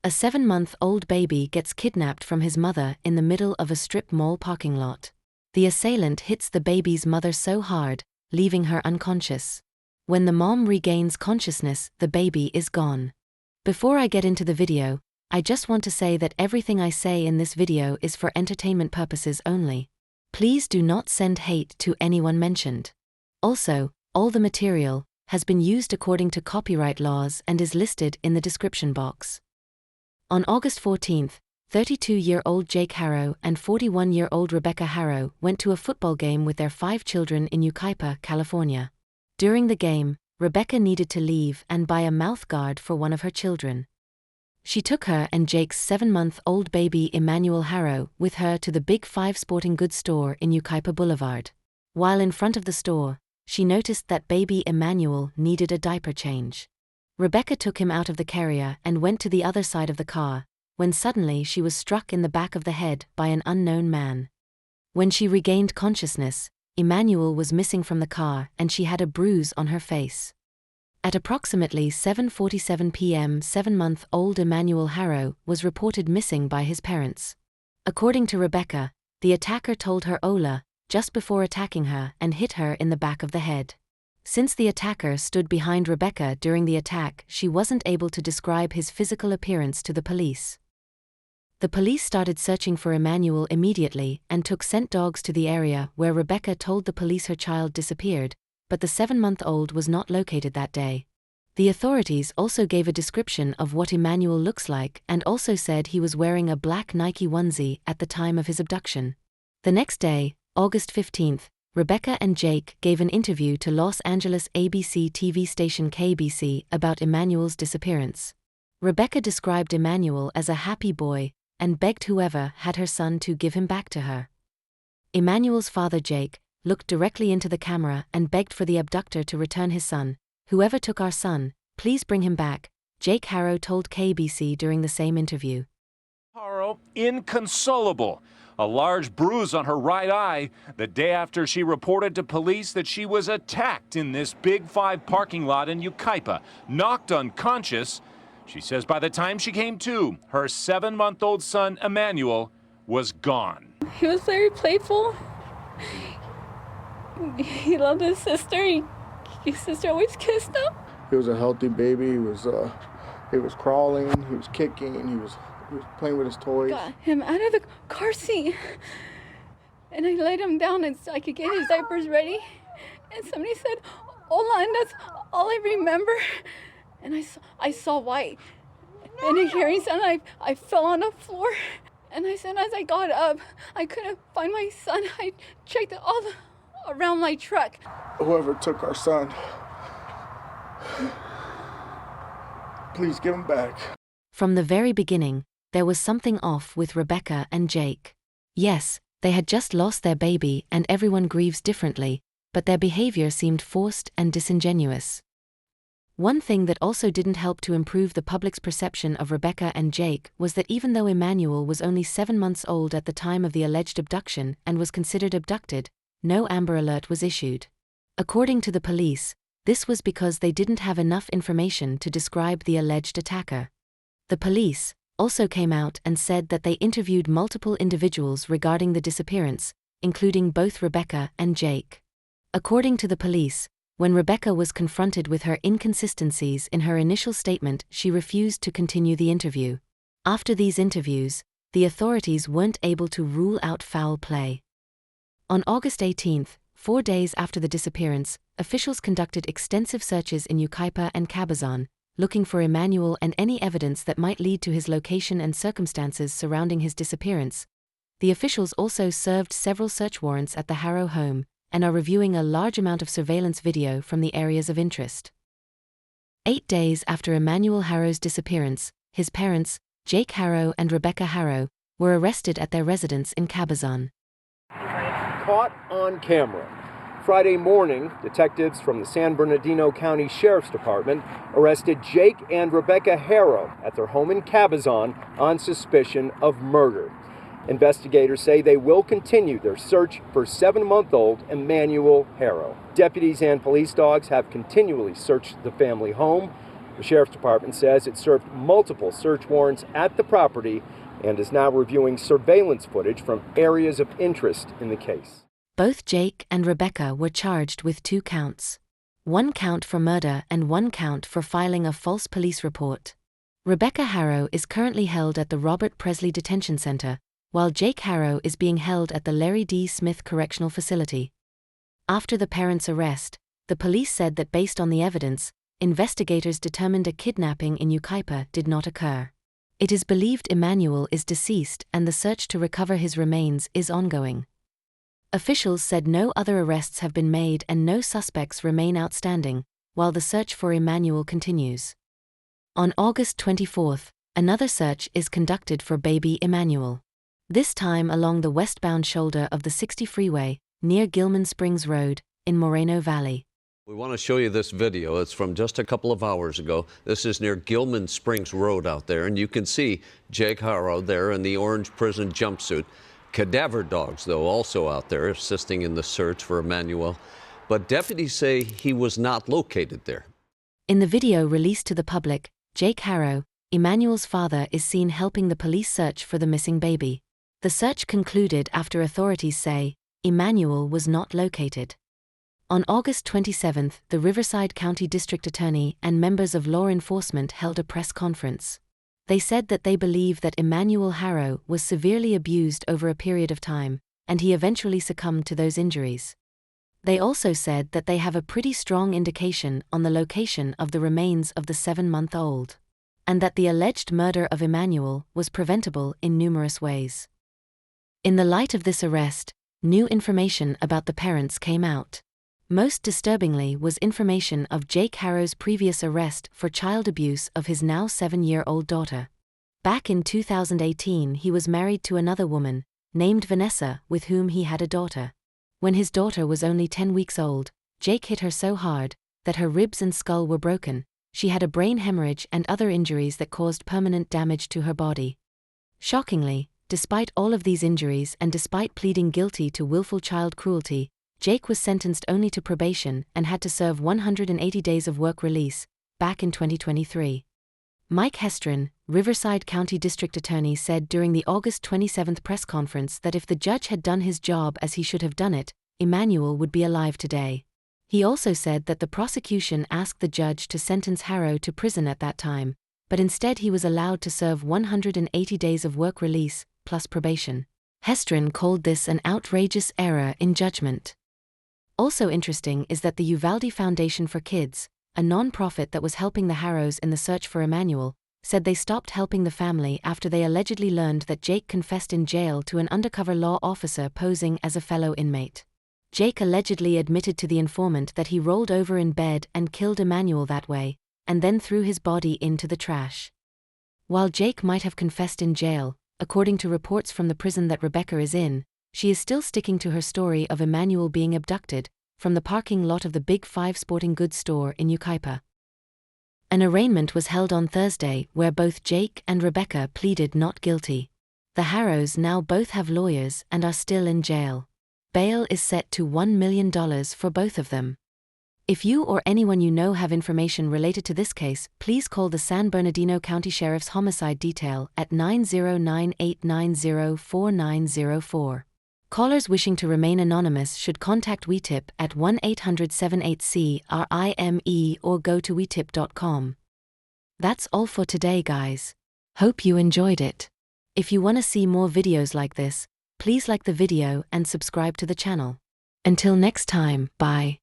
A 7-month-old baby gets kidnapped from his mother in the middle of a strip mall parking lot. The assailant hits the baby's mother so hard, leaving her unconscious. When the mom regains consciousness, the baby is gone. Before I get into the video, I just want to say that everything I say in this video is for entertainment purposes only. Please do not send hate to anyone mentioned. Also, all the material has been used according to copyright laws and is listed in the description box. On August 14, 32-year-old Jake Haro and 41-year-old Rebecca Haro went to a football game with their 5 children in Yucaipa, California. During the game, Rebecca needed to leave and buy a mouthguard for one of her children. She took her and Jake's 7-month-old baby Emmanuel Haro with her to the Big 5 sporting goods store in Yucaipa Boulevard. While in front of the store, she noticed that baby Emmanuel needed a diaper change. Rebecca took him out of the carrier and went to the other side of the car, when suddenly she was struck in the back of the head by an unknown man. When she regained consciousness, Emmanuel was missing from the car and she had a bruise on her face. At approximately 7:47 p.m., 7-month-old Emmanuel Haro was reported missing by his parents. According to Rebecca, the attacker told her "Hola" just before attacking her and hit her in the back of the head. Since the attacker stood behind Rebecca during the attack, she wasn't able to describe his physical appearance to the police. The police started searching for Emmanuel immediately and took scent dogs to the area where Rebecca told the police her child disappeared, but the 7-month-old was not located that day. The authorities also gave a description of what Emmanuel looks like and also said he was wearing a black Nike onesie at the time of his abduction. The next day, August 15, Rebecca and Jake gave an interview to Los Angeles ABC TV station KABC about Emmanuel's disappearance. Rebecca described Emmanuel as a happy boy and begged whoever had her son to give him back to her. Emmanuel's father Jake looked directly into the camera and begged for the abductor to return his son. "Whoever took our son, please bring him back," Jake Haro told KABC during the same interview. Haro, inconsolable. A large bruise on her right eye the day after she reported to police that she was attacked in this Big 5 parking lot in Yucaipa, knocked unconscious. She says by the time she came to, her 7-month-old son, Emmanuel, was gone. He was very playful. He loved his sister. His sister always kissed him. He was a healthy baby. He was crawling, he was kicking, he was playing with his toys. Got him out of the car seat, and I laid him down and so I could get his diapers ready. And somebody said, "Hola," and that's all I remember. And I saw white. And hearing sound, I fell on the floor. And as I got up, I couldn't find my son. I checked all around my truck. Whoever took our son, please give him back. From the very beginning, there was something off with Rebecca and Jake. Yes, they had just lost their baby and everyone grieves differently, but their behavior seemed forced and disingenuous. One thing that also didn't help to improve the public's perception of Rebecca and Jake was that even though Emmanuel was only 7 months old at the time of the alleged abduction and was considered abducted, no Amber Alert was issued. According to the police, this was because they didn't have enough information to describe the alleged attacker. The police also came out and said that they interviewed multiple individuals regarding the disappearance, including both Rebecca and Jake. According to the police, when Rebecca was confronted with her inconsistencies in her initial statement, she refused to continue the interview. After these interviews, the authorities weren't able to rule out foul play. On August 18, 4 days after the disappearance, officials conducted extensive searches in Yucaipa and Cabazon, looking for Emmanuel and any evidence that might lead to his location and circumstances surrounding his disappearance. The officials also served several search warrants at the Haro home and are reviewing a large amount of surveillance video from the areas of interest. 8 days after Emmanuel Haro's disappearance, his parents, Jake Haro and Rebecca Haro, were arrested at their residence in Cabazon. Caught on camera. Friday morning, detectives from the San Bernardino County Sheriff's Department arrested Jake and Rebecca Haro at their home in Cabazon on suspicion of murder. Investigators say they will continue their search for 7-month-old Emmanuel Haro. Deputies and police dogs have continually searched the family home. The Sheriff's Department says it served multiple search warrants at the property and is now reviewing surveillance footage from areas of interest in the case. Both Jake and Rebecca were charged with 2 counts. 1 count for murder and 1 count for filing a false police report. Rebecca Haro is currently held at the Robert Presley Detention Center, while Jake Haro is being held at the Larry D. Smith Correctional Facility. After the parents' arrest, the police said that based on the evidence, investigators determined a kidnapping in Yucaipa did not occur. It is believed Emmanuel is deceased and the search to recover his remains is ongoing. Officials said no other arrests have been made and no suspects remain outstanding, while the search for Emmanuel continues. On August 24, another search is conducted for baby Emmanuel. This time along the westbound shoulder of the 60 freeway, near Gilman Springs Road, in Moreno Valley. We want to show you this video. It's from just a couple of hours ago. This is near Gilman Springs Road out there, and you can see Jake Haro there in the orange prison jumpsuit. Cadaver dogs, though, also out there assisting in the search for Emmanuel. But deputies say he was not located there. In the video released to the public, Jake Haro, Emmanuel's father, is seen helping the police search for the missing baby. The search concluded after authorities say Emmanuel was not located. On August 27, the Riverside County District Attorney and members of law enforcement held a press conference. They said that they believe that Emmanuel Haro was severely abused over a period of time, and he eventually succumbed to those injuries. They also said that they have a pretty strong indication on the location of the remains of the 7-month-old, and that the alleged murder of Emmanuel was preventable in numerous ways. In the light of this arrest, new information about the parents came out. Most disturbingly was information of Jake Haro's previous arrest for child abuse of his now 7-year-old daughter. Back in 2018 he was married to another woman, named Vanessa, with whom he had a daughter. When his daughter was only 10 weeks old, Jake hit her so hard that her ribs and skull were broken. She had a brain hemorrhage and other injuries that caused permanent damage to her body. Shockingly, despite all of these injuries and despite pleading guilty to willful child cruelty, Jake was sentenced only to probation and had to serve 180 days of work release, back in 2023. Mike Hestrin, Riverside County District Attorney, said during the August 27 press conference that if the judge had done his job as he should have done it, Emmanuel would be alive today. He also said that the prosecution asked the judge to sentence Haro to prison at that time, but instead he was allowed to serve 180 days of work release, plus probation. Hestrin called this an outrageous error in judgment. Also interesting is that the Uvalde Foundation for Kids, a non-profit that was helping the Haros in the search for Emmanuel, said they stopped helping the family after they allegedly learned that Jake confessed in jail to an undercover law officer posing as a fellow inmate. Jake allegedly admitted to the informant that he rolled over in bed and killed Emmanuel that way, and then threw his body into the trash. While Jake might have confessed in jail, according to reports from the prison that Rebecca is in, she is still sticking to her story of Emmanuel being abducted from the parking lot of the Big 5 sporting goods store in Yucaipa. An arraignment was held on Thursday where both Jake and Rebecca pleaded not guilty. The Haros now both have lawyers and are still in jail. Bail is set to $1 million for both of them. If you or anyone you know have information related to this case, please call the San Bernardino County Sheriff's Homicide Detail at 909-890-4904. Callers wishing to remain anonymous should contact WeTip at 1-800-78-CRIME or go to wetip.com. That's all for today, guys. Hope you enjoyed it. If you want to see more videos like this, please like the video and subscribe to the channel. Until next time, bye.